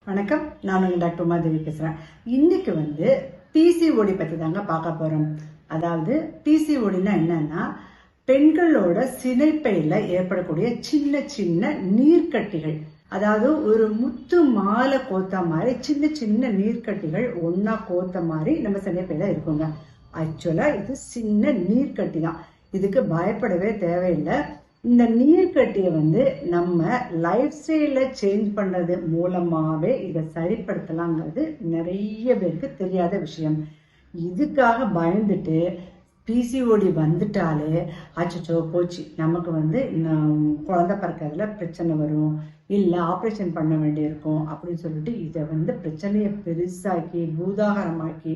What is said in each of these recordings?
வணக்கம், நான் உங்க டாக்டர் உமாதேவி பேசுறேன். இன்னைக்கு பிசிஓடி பத்தி தாங்க பார்க்க போறோம். அதாவது பிசிஓடினா என்னன்னா, பெண்களோட சினைப்பையில ஏற்படக்கூடிய சின்ன சின்ன நீர்க்கட்டிகள். அதாவது ஒரு முத்து மாலை கோத்த மாதிரி சின்ன சின்ன நீர்க்கட்டிகள் ஒன்னா கோத்த மாதிரி நம்ம சினைப்பையில இருக்குங்க. ஆக்சுவலா இது சின்ன நீர்க்கட்டி தான். இதுக்கு பயப்படவே தேவையில்லை. இந்த நீர்க்கட்டியை நம்ம லைஃப் ஸ்டைல சேஞ்ச் பண்றது மூலமாவே இதை சரிப்படுத்தலாங்கிறது நிறைய பேருக்கு தெரியாத விஷயம். இதுக்காக பயந்துட்டு பிசிஓடி வந்துட்டாலே அச்சோ போச்சு, நமக்கு குழந்தை பிறக்கிறதுல பிரச்சனை வரும், இல்லை ஆப்ரேஷன் பண்ண வேண்டியிருக்கும் அப்படின்னு சொல்லிட்டு இதை பிரச்சனையை பெருசாக்கி பூதாகரமாக்கி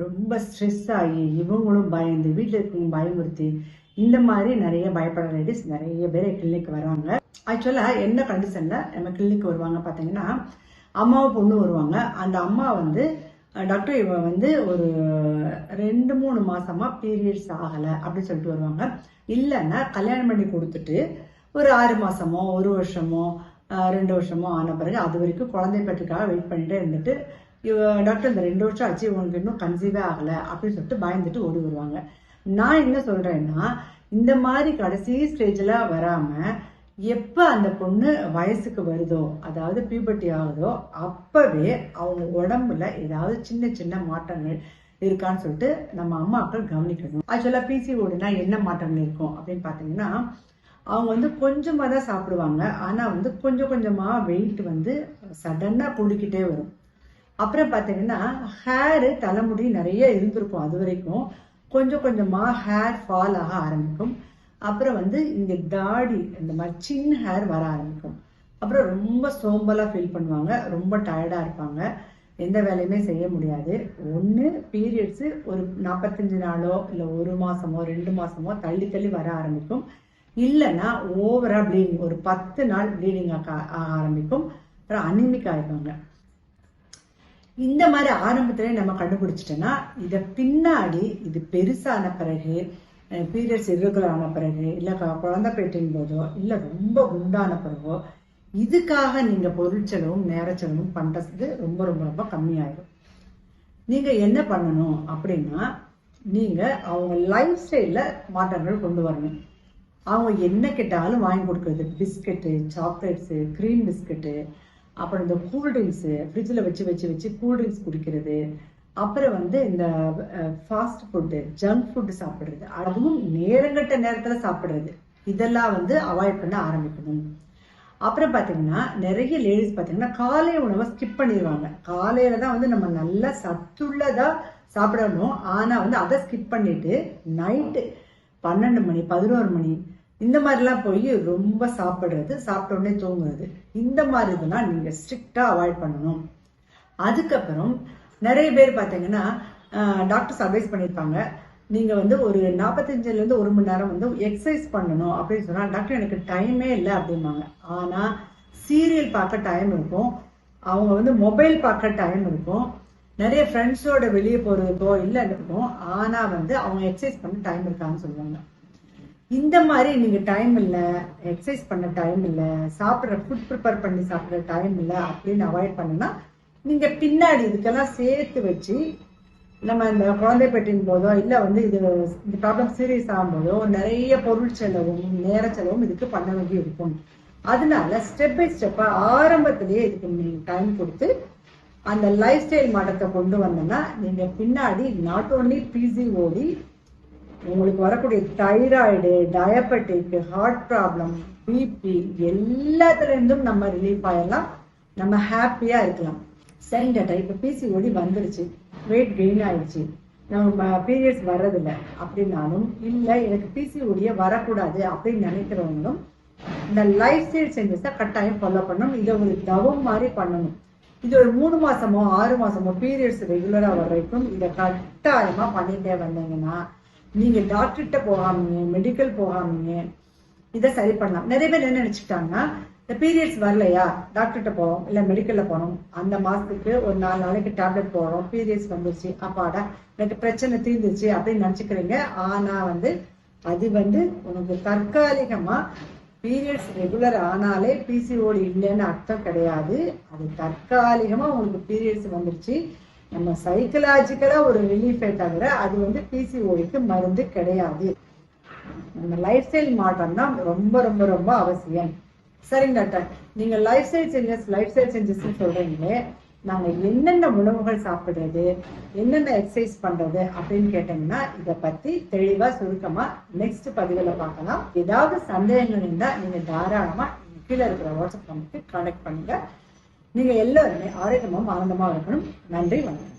ரொம்ப ஸ்ட்ரெஸ் ஆகி இவங்களும் பயந்து வீட்டில் இருக்கவங்க பயமுறுத்தி இந்த மாதிரி நிறைய பயப்படுற லேடிஸ் நிறைய பேர் கிளினிக் வராங்க. ஆக்சுவலாக என்ன கண்டிஷன்ல நம்ம கிளினிக் வருவாங்க பார்த்தீங்கன்னா, அம்மாவும் பொண்ணு வருவாங்க. அந்த அம்மா டாக்டர் இவ ஒரு 2-3 மாசமா பீரியட்ஸ் ஆகலை அப்படின்னு சொல்லிட்டு வருவாங்க. இல்லைன்னா கல்யாணம் பண்ணி கொடுத்துட்டு ஒரு 6 மாசமோ 1 வருஷமோ 2 வருஷமோ ஆன பிறகு அது வரைக்கும் குழந்தை பெற்றுக்காக வெயிட் பண்ணிட்டே இருந்துட்டு டாக்டர் இந்த 2 வருஷம் ஆச்சு உனக்கு இன்னும் கன்சீவே ஆகலை அப்படின்னு சொல்லிட்டு பயந்துட்டு ஓடி வருவாங்க. நான் என்ன சொல்றேன்னா, இந்த மாதிரி கடைசி ஸ்டேஜ்ல வராம எப்ப அந்த பொண்ணு வயசுக்கு வருதோ, அதாவது பியூபர்ட்டி ஆகுதோ, அப்பவே அவங்க உடம்புல ஏதாவது சின்ன சின்ன மாற்றங்கள் இருக்கான்னு சொல்லிட்டு நம்ம அம்மாக்கள் கவனிக்கணும். ஆக்சுவலா பிசிஓடினா என்ன மாற்றங்கள் இருக்கும் அப்படின்னு பாத்தீங்கன்னா, அவங்க கொஞ்சமா தான் சாப்பிடுவாங்க. ஆனா கொஞ்சம் கொஞ்சமா வெயிட் சடனா கூடிக்கிட்டே வரும். அப்புறம் பாத்தீங்கன்னா ஹேரு தலைமுடி நிறைய இருந்திருக்கும், அது வரைக்கும் கொஞ்சம் கொஞ்சமா ஹேர் ஃபால் ஆக ஆரம்பிக்கும். அப்புறம் இங்க தாடி இந்த மாதிரி சின்ன ஹேர் வர ஆரம்பிக்கும். அப்புறம் ரொம்ப சோம்பலா ஃபீல் பண்ணுவாங்க, ரொம்ப டயர்டா இருப்பாங்க, எந்த வேலையுமே செய்ய முடியாது. ஒன்று பீரியட்ஸ் ஒரு 45 நாளோ இல்லை 1 மாசமோ 2 மாசமோ தள்ளி தள்ளி வர ஆரம்பிக்கும். இல்லைன்னா ஓவரா ப்ளீடிங் ஒரு 10 நாள் ப்ளீடிங் ஆக ஆரம்பிக்கும். அப்புறம் அனிமிக் ஆயிடுவாங்க. இந்த மாதிரி ஆரம்பத்திலே நம்ம கண்டுபிடிச்சிட்டோன்னா இதை பின்னாடி இது பெருசான பிறகு பீரியட்ஸ் இர்ரெகுலர் ஆன பிறகு இல்லை குழந்தை பேட்டின் போதோ இல்லை ரொம்ப குண்டான பிறகோ இதுக்காக நீங்க பொருட்செலவும் நேரச்செலவும் பண்றது ரொம்ப ரொம்ப ரொம்ப கம்மியாயிடும். நீங்க என்ன பண்ணணும் அப்படின்னா, நீங்க அவங்க லைஃப் ஸ்டைல்ல மாற்றங்கள் கொண்டு வரணும். அவங்க என்ன கேட்டாலும் வாங்கி கொடுக்கறது, பிஸ்கட்டு, சாக்லேட்ஸு, க்ரீம் பிஸ்கட்டு, அப்புறம் இந்த கூல்ட்ரிங்க்ஸு ஃப்ரிட்ஜில் வச்சு வச்சு வச்சு கூல்ட்ரிங்க்ஸ் குடிக்கிறது, அப்புறம் இந்த ஃபாஸ்ட் ஃபுட்டு, ஜங்க் ஃபுட்டு சாப்பிட்றது, அதுவும் நேரங்கட்ட நேரத்தில் சாப்பிட்றது, இதெல்லாம் அவாய்ட் பண்ண ஆரம்பிக்கணும். அப்புறம் பார்த்தீங்கன்னா நிறைய லேடிஸ் பார்த்தீங்கன்னா காலை உணவை ஸ்கிப் பண்ணிடுவாங்க. காலையில தான் நம்ம நல்லா சத்துள்ளதா சாப்பிடணும். ஆனால் அதை ஸ்கிப் பண்ணிட்டு நைட்டு 12 மணி 11 மணி இந்த மாதிரிலாம் போய் ரொம்ப சாப்பிட்றது, சாப்பிட்ட உடனே தூங்குறது, இந்த மாதிரி இதெல்லாம் நீங்க ஸ்ட்ரிக்டா அவாய்ட் பண்ணணும். அதுக்கப்புறம் நிறைய பேர் பார்த்தீங்கன்னா டாக்டர்ஸ் அட்வைஸ் பண்ணியிருப்பாங்க, நீங்க ஒரு 45லேருந்து 1 மணி நேரம் எக்ஸசைஸ் பண்ணணும் அப்படின்னு சொன்னா, டாக்டர் எனக்கு டைமே இல்லை அப்படிம்பாங்க. ஆனா சீரியல் பார்க்க டைம் இருக்கும், அவங்க மொபைல் பார்க்க டைம் இருக்கும், நிறைய ஃப்ரெண்ட்ஸோட வெளியே போறதுக்கோ இல்லை இருக்கும். ஆனா அவங்க எக்ஸசைஸ் பண்ண டைம் இருக்கான்னு சொல்லுவாங்க. இந்த மாதிரி நீங்க டைம் இல்லை, எக்ஸசைஸ் பண்ண டைம் இல்லை, சாப்பிட்ற ஃபுட் ப்ரிப்பேர் பண்ணி சாப்பிட்ற டைம் இல்லை அப்படின்னு அவாய்ட் பண்ணுனா, நீங்க பின்னாடி இதுக்கெல்லாம் சேர்த்து வச்சு நம்ம இந்த குழந்தை பெற்றின் போதோ இல்லை இது இந்த ப்ராப்ளம் சீரியஸ் ஆகும்போதோ நிறைய பொருள் செலவும் நேர செலவும் இதுக்கு பண்ண வேண்டி இருக்கும். அதனால ஸ்டெப் பை ஸ்டெப்பா ஆரம்பத்திலேயே இதுக்கு நீங்க டைம் கொடுத்து அந்த லைஃப் ஸ்டைல் மாற்றத்தை கொண்டு வந்தோம்னா, நீங்க பின்னாடி நாட் ஓன்லி பிசிஓடி, உங்களுக்கு வரக்கூடிய thyroid, diabetic, heart problem, BP எல்லாத்துல இருந்தும் நம்ம ரிலீஃப் ஆகலாம், நம்ம ஹாப்பியா இருக்கலாம். சரி டாக்டர், இப்ப பிசிஓடி வந்துருச்சு, வெயிட் கெயின் ஆயிடுச்சு, நம்ம பீரியட்ஸ் வர்றதில்லை அப்படின்னாலும், இல்லை எனக்கு பிசிஓடியே வரக்கூடாது அப்படின்னு நினைக்கிறவங்களும் இந்த லைஃப் ஸ்டைல் சேஞ்சஸை கட்டாயம் ஃபாலோ பண்ணணும். இதை ஒரு தவம் மாதிரி பண்ணணும். இது ஒரு 3 மாசமோ 6 மாசமோ பீரியட்ஸ் ரெகுலரா வர வரைக்கும் இதை கட்டாயமா பண்ணிட்டே வந்தீங்கன்னா, நீங்க டாக்டர்கிட்ட போகாமீங்க, மெடிக்கல் போகாமீங்க இதை சரி பண்ணலாம். நிறைய பேர் என்ன நினைச்சுட்டாங்கன்னா, இந்த பீரியட்ஸ் வரலையா டாக்டர்கிட்ட போறோம் இல்லை மெடிக்கல்ல போனோம், அந்த மாசத்துக்கு ஒரு 4 நாளைக்கு டேப்லெட் போடுறோம், பீரியட்ஸ் வந்துருச்சு, அப்பாடா எனக்கு பிரச்சனை தீர்ந்துச்சு அப்படின்னு நினைச்சுக்கிறீங்க. ஆனா அது உனக்கு தற்காலிகமா பீரியட்ஸ் ரெகுலர் ஆனாலே பிசிஓடி இல்லைன்னு அர்த்தம் கிடையாது. அது தற்காலிகமா உங்களுக்கு பீரியட்ஸ் வந்துருச்சு, நம்ம சைக்கலாஜிக்கலா ஒரு ரிலீஃபை தவிர அது வந்து பிசிஓடிக்கு மருந்து கிடையாது. நம்ம லைஃப் ஸ்டைல் மாற்றம் தான் ரொம்ப ரொம்ப ரொம்ப அவசியம். சரிங்க டாக்டர், நீங்க லைஃப் ஸ்டைல் சேஞ்சஸ் சொல்றீங்களே, நாங்க என்னென்ன உணவுகள் சாப்பிடுறது, என்னென்ன எக்ஸசைஸ் பண்றது அப்படின்னு கேட்டீங்கன்னா இதை பத்தி தெளிவா சுருக்கமா நெக்ஸ்ட் பதிவுல பார்க்கலாம். ஏதாவது சந்தேகங்கள் இருந்தா நீங்க தாராளமா கீழே இருக்கிற வாட்ஸ்அப் நம்பருக்கு கான்டாக்ட் பண்ணுங்க. நீங்க எல்லாருமே ஆரோக்கியமும் ஆனந்தமா இருக்கணும். நன்றி, வணக்கம்.